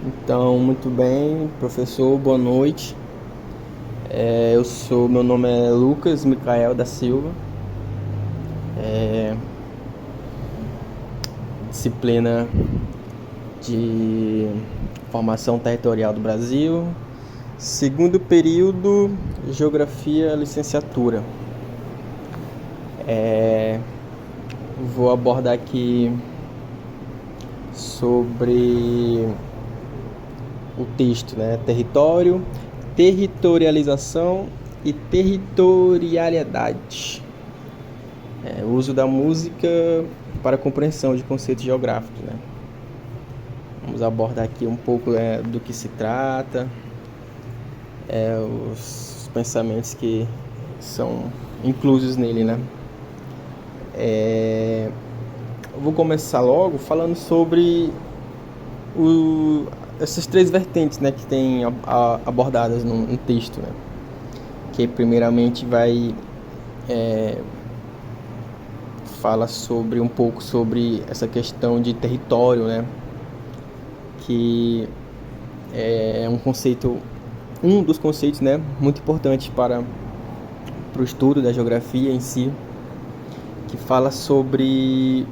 Então, muito bem, professor, boa noite. Meu nome é Lucas Micael da Silva, disciplina de Formação Territorial do Brasil, segundo período, Geografia, licenciatura. Vou abordar aqui sobre o texto, né? Território, territorialização e territorialidade. O uso da música para a compreensão de conceitos geográficos, né? Vamos abordar aqui um pouco do que se trata, os pensamentos que são inclusos nele, né? Eu vou começar logo falando sobre essas três vertentes, né, que tem abordadas no texto, né? Que primeiramente fala um pouco sobre essa questão de território, né? Que é um dos conceitos, né, muito importante para o estudo da geografia em si, que fala sobre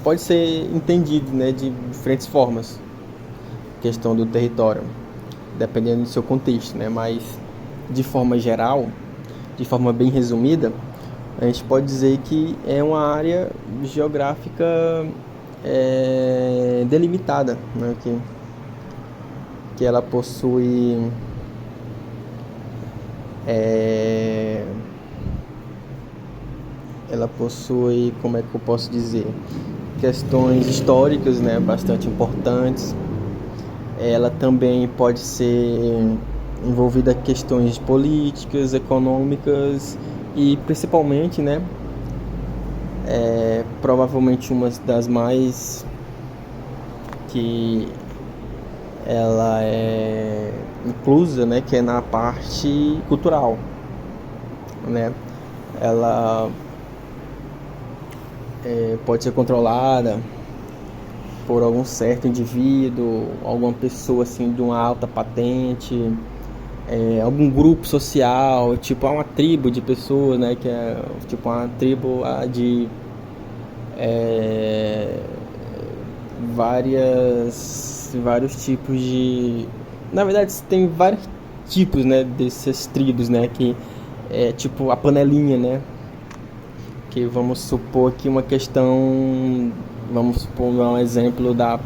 pode ser entendido, né, de diferentes formas, a questão do território, dependendo do seu contexto, né? Mas de forma geral, de forma bem resumida, a gente pode dizer que é uma área geográfica delimitada, né? Que ela possui como é que eu posso dizer, questões históricas, né, bastante importantes. Ela também pode ser envolvida em questões políticas, econômicas e principalmente, né, provavelmente uma das mais que ela é inclusa, né, que é na parte cultural, né? Ela pode ser controlada por algum certo indivíduo, alguma pessoa assim de uma alta patente, algum grupo social, tipo uma tribo de pessoas, né, que é tipo uma tribo de vários tipos de, na verdade tem vários tipos, né, dessas tribos, né, que é tipo a panelinha, né, que vamos supor aqui vamos supor um exemplo da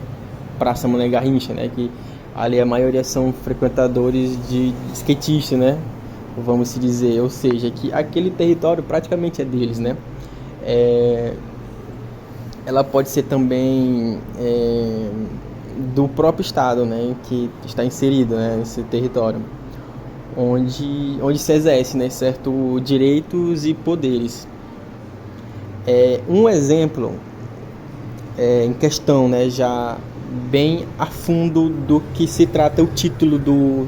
Praça Mané Garrincha, né, que ali a maioria são frequentadores de skatistas, né, vamos se dizer, ou seja, que aquele território praticamente é deles, né. Ela pode ser também do próprio estado, né, que está inserido, né, nesse território, onde se exerce, né, certos direitos e poderes. Um exemplo em questão, né, já bem a fundo do que se trata o título do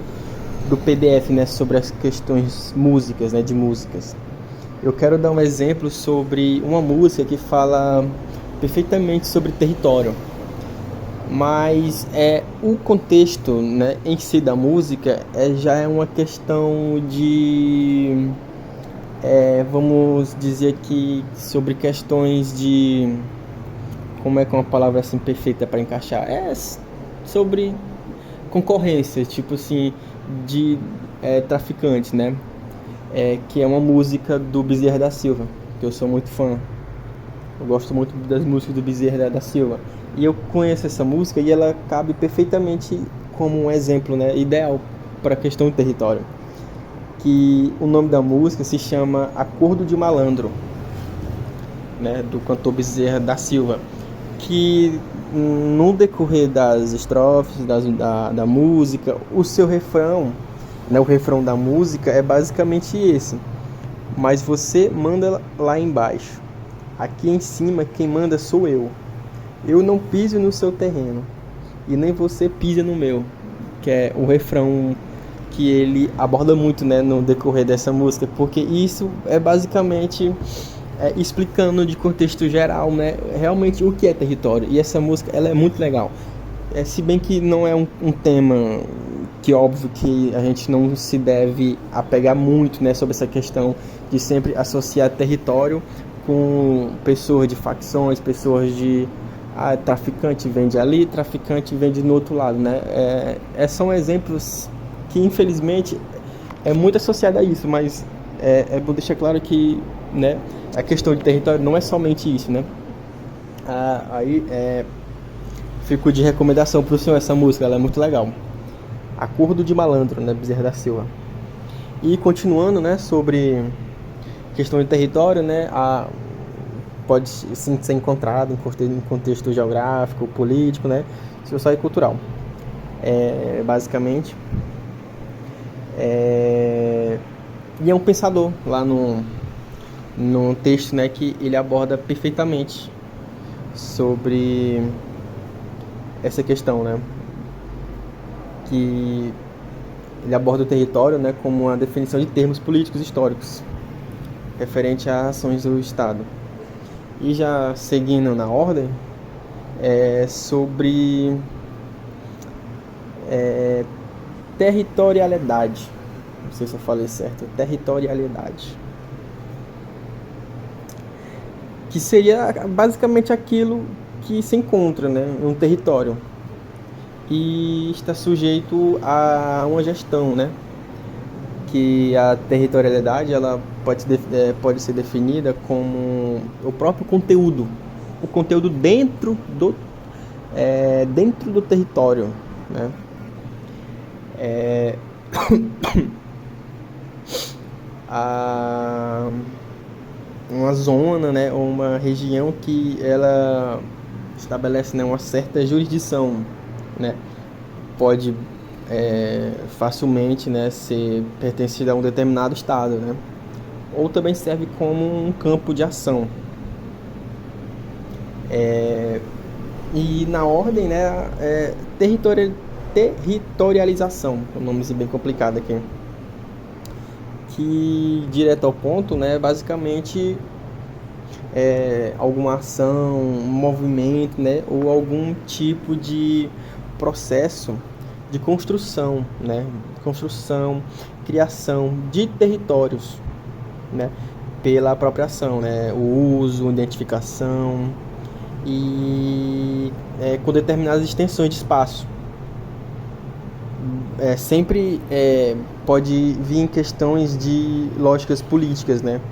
PDF, né, sobre as questões músicas, né, de músicas. Eu quero dar um exemplo sobre uma música que fala perfeitamente sobre território, mas o contexto, né, em si da música já é uma questão de vamos dizer aqui sobre questões de, como é que é uma palavra assim perfeita para encaixar, sobre concorrência, tipo assim, de traficantes, né, que é uma música do Bezerra da Silva, que eu sou muito fã. Eu gosto muito das músicas do Bezerra da Silva, e eu conheço essa música e ela cabe perfeitamente como um exemplo, né, ideal para a questão do território. Que o nome da música se chama Acordo de Malandro, né, do cantor Bezerra da Silva, que no decorrer das estrofes da música, o seu refrão, né, o refrão da música é basicamente esse: mas você manda lá embaixo, aqui em cima quem manda sou eu não piso no seu terreno e nem você pisa no meu, que é o refrão que ele aborda muito, né, no decorrer dessa música, porque isso é basicamente explicando de contexto geral, né, realmente o que é território. E essa música, ela é muito legal. Se bem que não é um tema que, óbvio, que a gente não se deve apegar muito, né, sobre essa questão de sempre associar território com pessoas de facções, pessoas de traficante vende ali, traficante vende no outro lado, né? São exemplos que, infelizmente, é muito associado a isso, mas é bom deixar claro que, né, a questão de território não é somente isso, né? Fico de recomendação para o senhor essa música, ela é muito legal. Acordo de Malandro, né, Bezerra da Silva. E continuando, né, sobre questão de território, né, pode sim ser encontrado em contexto geográfico, político, né, social e cultural. Basicamente. E é um pensador lá no texto, né, que ele aborda perfeitamente sobre essa questão, né, que ele aborda o território, né, como uma definição de termos políticos históricos referente a ações do Estado. E já seguindo na ordem, sobre territorialidade. Não sei se eu falei certo. Territorialidade. Que seria basicamente aquilo que se encontra, né, em um território e está sujeito a uma gestão, né? Que a territorialidade ela pode ser definida como o próprio conteúdo, o conteúdo dentro do território, né? Uma zona, né, ou uma região que ela estabelece, né, uma certa jurisdição, né? Pode facilmente, né, ser pertencida a um determinado estado, né? Ou também serve como um campo de ação. E na ordem, né, territorialização, um nome bem complicado aqui, que direto ao ponto, né, basicamente alguma ação, um movimento, né, ou algum tipo de processo de construção, né, criação de territórios, né, pela própria ação, né, o uso, identificação e com determinadas extensões de espaço. Sempre pode vir em questões de lógicas políticas, né,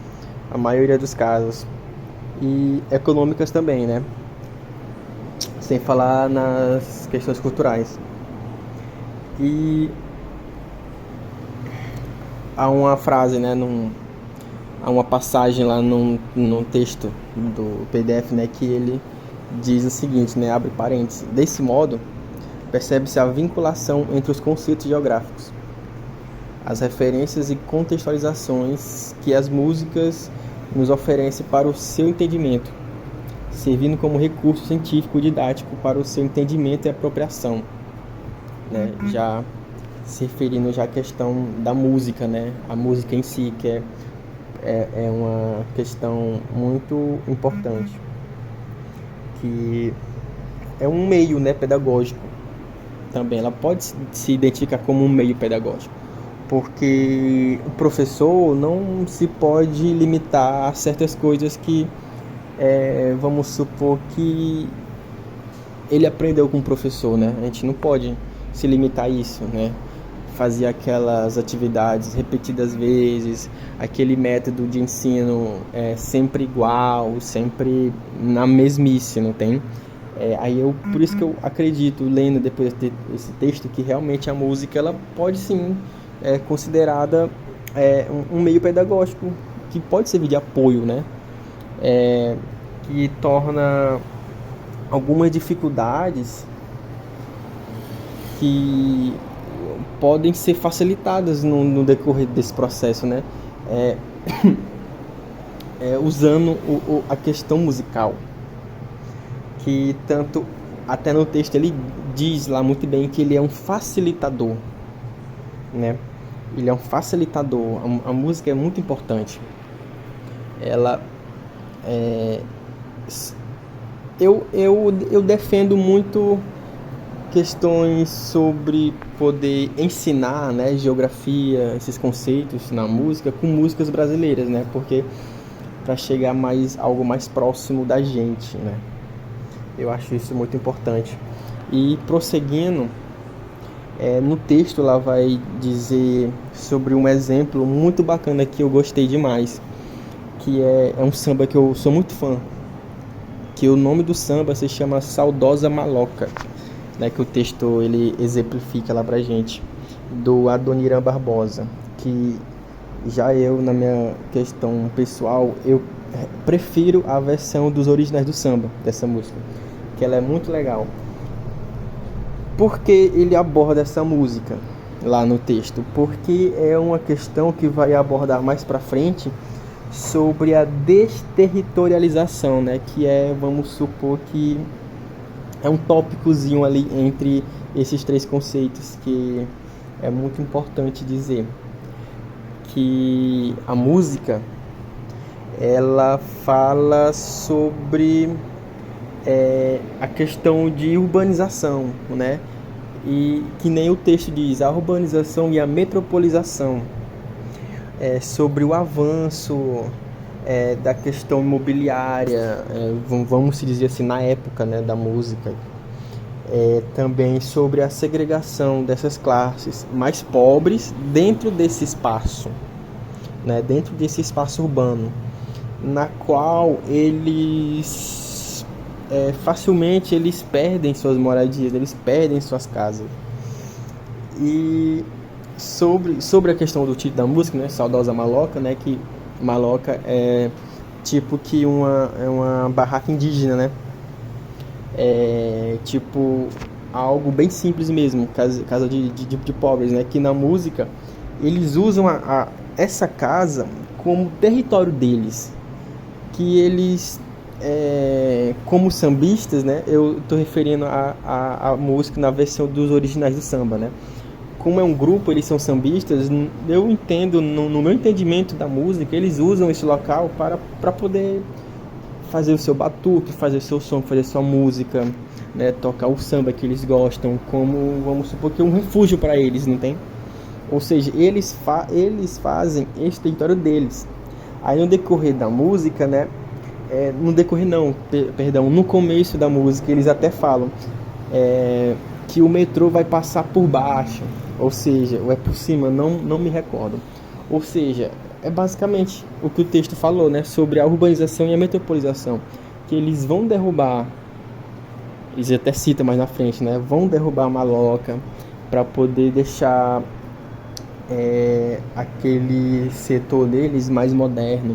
a maioria dos casos, e econômicas também, né, sem falar nas questões culturais. E há uma frase, né, há uma passagem lá no texto do PDF, né, que ele diz o seguinte, né, abre parênteses: desse modo, percebe-se a vinculação entre os conceitos geográficos, as referências e contextualizações que as músicas nos oferecem para o seu entendimento, servindo como recurso científico didático para o seu entendimento e apropriação, né? Já se referindo já à questão da música, né? A música em si, que é uma questão muito importante, que é um meio, né, pedagógico também. Ela pode se identificar como um meio pedagógico, porque o professor não se pode limitar a certas coisas que vamos supor que ele aprendeu com o professor, né? A gente não pode se limitar a isso, né? Fazer aquelas atividades repetidas vezes, aquele método de ensino sempre igual, sempre na mesmice, não tem? Por isso que eu acredito, lendo depois esse texto, que realmente a música ela pode sim considerada um meio pedagógico que pode servir de apoio, né? Que torna algumas dificuldades que podem ser facilitadas no decorrer desse processo, né? Usando a questão musical, que tanto até no texto ele diz lá muito bem que ele é um facilitador, né? Ele é um facilitador. A música é muito importante. Ela Eu defendo muito questões sobre poder ensinar, né, geografia, esses conceitos na música com músicas brasileiras, né, porque para chegar algo mais próximo da gente, né, eu acho isso muito importante. E prosseguindo, no texto lá vai dizer sobre um exemplo muito bacana que eu gostei demais, que é um samba que eu sou muito fã, que o nome do samba se chama Saudosa Maloca, né, que o texto ele exemplifica lá pra gente, do Adoniran Barbosa, que já eu, na minha questão pessoal, eu prefiro a versão dos originais do samba, dessa música, que ela é muito legal. Por que ele aborda essa música lá no texto? Porque é uma questão que vai abordar mais pra frente sobre a desterritorialização, né, que vamos supor que é um tópicozinho ali entre esses três conceitos, que é muito importante dizer que a música ela fala sobre a questão de urbanização, né? E que nem o texto diz, a urbanização e a metropolização, sobre o avanço da questão imobiliária, vamos dizer assim, na época, né, da música, também sobre a segregação dessas classes mais pobres dentro desse espaço, né, dentro desse espaço urbano, na qual eles facilmente eles perdem suas moradias, eles perdem suas casas. E sobre a questão do título da música, né, Saudosa Maloca, né, que Maloca é tipo que uma barraca indígena, né? É tipo algo bem simples mesmo, casa de pobres, né? Que na música eles usam essa casa como território deles, que eles como sambistas, né? Eu tô referindo a música na versão dos originais do samba, né? Como é um grupo, eles são sambistas, eu entendo, no meu entendimento da música, eles usam esse local para poder fazer o seu batuque, fazer o seu som, fazer sua música, né, tocar o samba que eles gostam, como, vamos supor, que é um refúgio para eles, não tem? Ou seja, eles fazem esse território deles. Aí no decorrer da música, né, no começo da música, eles até falam que o metrô vai passar por baixo, ou seja, ou é por cima, não me recordo. Ou seja, é basicamente o que o texto falou, né, sobre a urbanização e a metropolização, que eles vão derrubar, eles até citam mais na frente, né, vão derrubar a Maloca para poder deixar aquele setor deles mais moderno,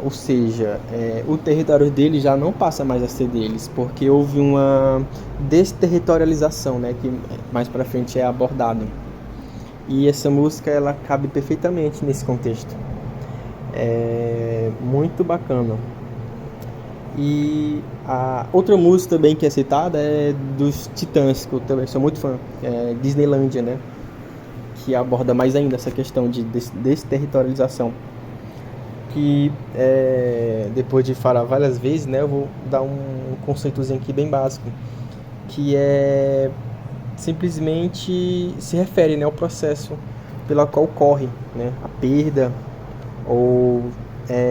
ou seja, o território deles já não passa mais a ser deles, porque houve uma desterritorialização, né, que mais para frente é abordado. E essa música ela cabe perfeitamente nesse contexto. É muito bacana. E a outra música também que é citada é dos Titãs, que eu também sou muito fã, Disneylândia, né, que aborda mais ainda essa questão de desterritorialização. Que depois de falar várias vezes, né, eu vou dar um conceitozinho aqui bem básico, que simplesmente se refere, né, ao processo pelo qual ocorre, né, a perda ou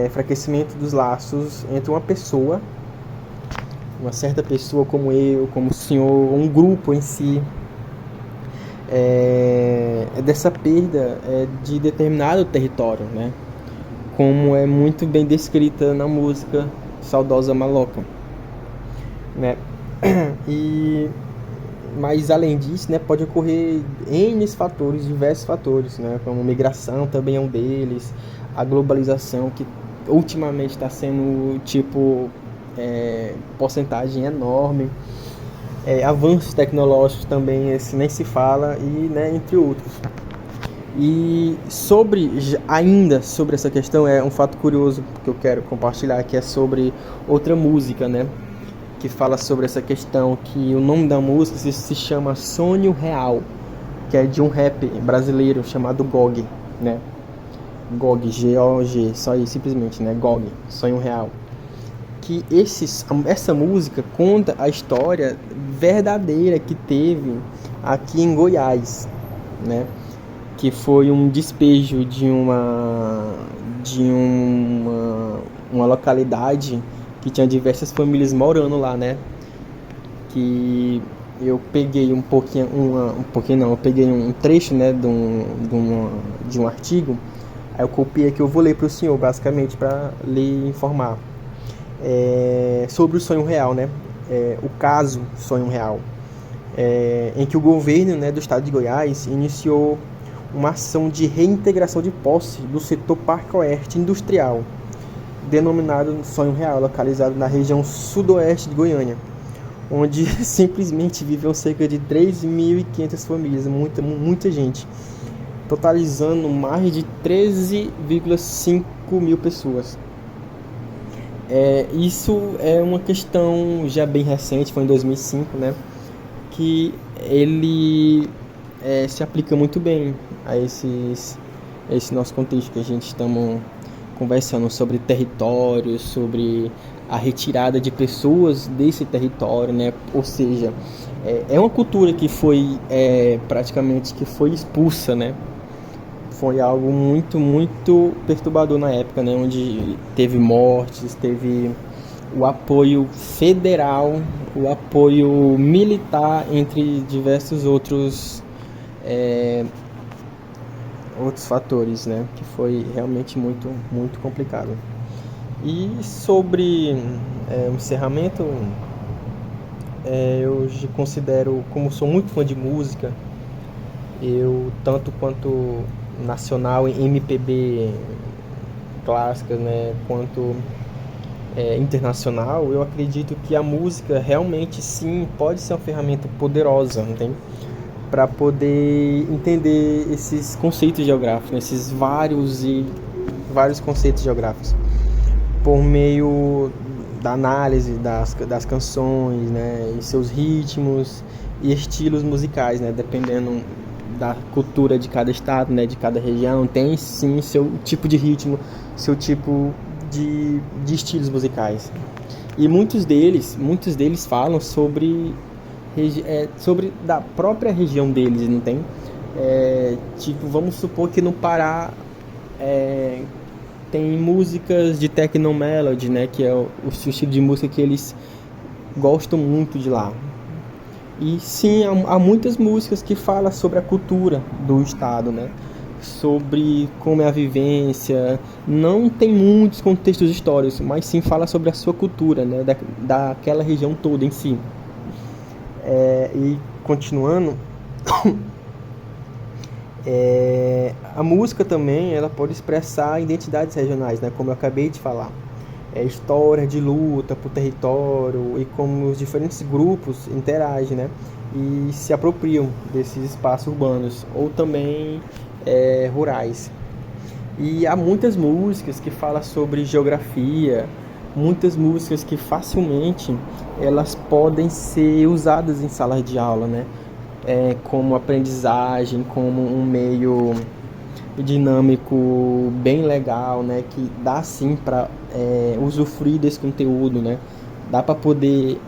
enfraquecimento dos laços entre uma certa pessoa como eu, como o senhor, um grupo em si, dessa perda de determinado território, né, como é muito bem descrita na música Saudosa Maloca, né? Mas além disso, né, pode ocorrer diversos fatores, né, como migração também é um deles, a globalização que ultimamente está sendo porcentagem enorme, avanços tecnológicos também, esse nem se fala, e, né, entre outros. E ainda sobre essa questão, um fato curioso que eu quero compartilhar, que é sobre outra música, né, que fala sobre essa questão, que o nome da música se chama Sonho Real, que é de um rap brasileiro chamado Gog, né, GOG, G-O-G, só isso, simplesmente, né? GOG, Sonho Real. Que essa música conta a história verdadeira que teve aqui em Goiás, né? Que foi um despejo de uma localidade que tinha diversas famílias morando lá, né? Que eu peguei eu peguei um trecho, né, de um artigo. Aí eu copiei aqui, eu vou ler para o senhor, basicamente, para lhe informar. Sobre o Sonho Real, né? O caso Sonho Real, em que o governo, né, do estado de Goiás iniciou uma ação de reintegração de posse do setor Parque Oeste Industrial, denominado Sonho Real, localizado na região sudoeste de Goiânia, onde simplesmente viviam cerca de 3.500 famílias, muita gente, totalizando mais de 13,5 mil pessoas. Isso é uma questão já bem recente, foi em 2005, né, que ele se aplica muito bem a esse nosso contexto que a gente estamos conversando sobre território, sobre a retirada de pessoas desse território, né? Ou seja, é uma cultura que foi praticamente que foi expulsa, né? Foi algo muito, muito perturbador na época, né? Onde teve mortes, teve o apoio federal, o apoio militar, entre diversos outros fatores, né? Que foi realmente muito, muito complicado. E sobre o encerramento, eu considero, como sou muito fã de música, eu tanto quanto nacional em MPB clássica, né, quanto internacional, eu acredito que a música realmente sim pode ser uma ferramenta poderosa, entende? Para poder entender esses conceitos geográficos, né, esses vários conceitos geográficos, por meio da análise das canções, né, e seus ritmos e estilos musicais, né, dependendo da cultura de cada estado, né, de cada região, tem sim seu tipo de ritmo, seu tipo de estilos musicais. E muitos deles falam sobre da própria região deles, não tem? Tipo, vamos supor que no Pará tem músicas de techno melody, né, que é o estilo de música que eles gostam muito de lá. E sim, há muitas músicas que falam sobre a cultura do estado, né, sobre como é a vivência. Não tem muitos contextos históricos, mas sim fala sobre a sua cultura, né, daquela região toda em si. E continuando, a música também ela pode expressar identidades regionais, né, como eu acabei de falar. História de luta por território e como os diferentes grupos interagem, né, e se apropriam desses espaços urbanos ou também rurais. E há muitas músicas que falam sobre geografia, muitas músicas que facilmente elas podem ser usadas em salas de aula, né, como aprendizagem, como um meio dinâmico bem legal, né, que dá sim para usufruir desse conteúdo, né, dá para poder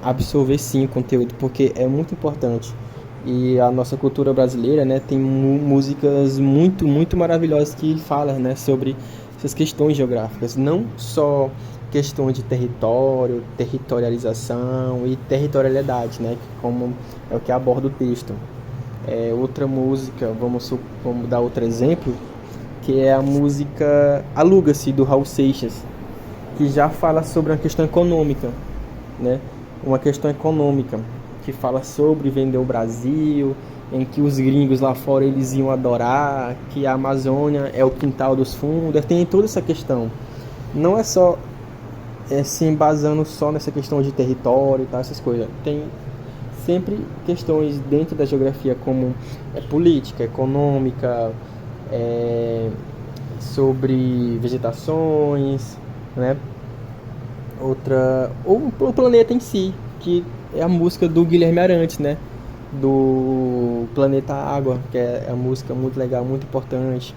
absorver sim o conteúdo, porque é muito importante. E a nossa cultura brasileira, né, tem músicas muito, muito maravilhosas que falam, né, sobre essas questões geográficas, não só questões de território, territorialização e territorialidade, né, como é o que aborda o texto. Outra música, vamos dar outro exemplo, que é a música Aluga-se, do Raul Seixas, que já fala sobre uma questão econômica, né? Uma questão econômica, que fala sobre vender o Brasil, em que os gringos lá fora eles iam adorar, que a Amazônia é o quintal dos fundos, tem toda essa questão. Não é só se embasando só nessa questão de território e tal, essas coisas. Tem sempre questões dentro da geografia como política, econômica, sobre vegetações, né? Ou o planeta em si, que é a música do Guilherme Arantes, né, do Planeta Água, que é uma música muito legal, muito importante.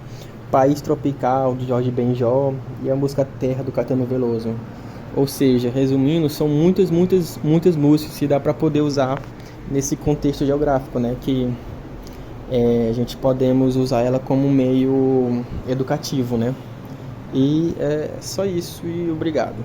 País Tropical, de Jorge Benjor, e a música Terra, do Caetano Veloso. Ou seja, resumindo, são muitas músicas que dá para poder usar nesse contexto geográfico, né? Que a gente podemos usar ela como um meio educativo, né? E é só isso e obrigado.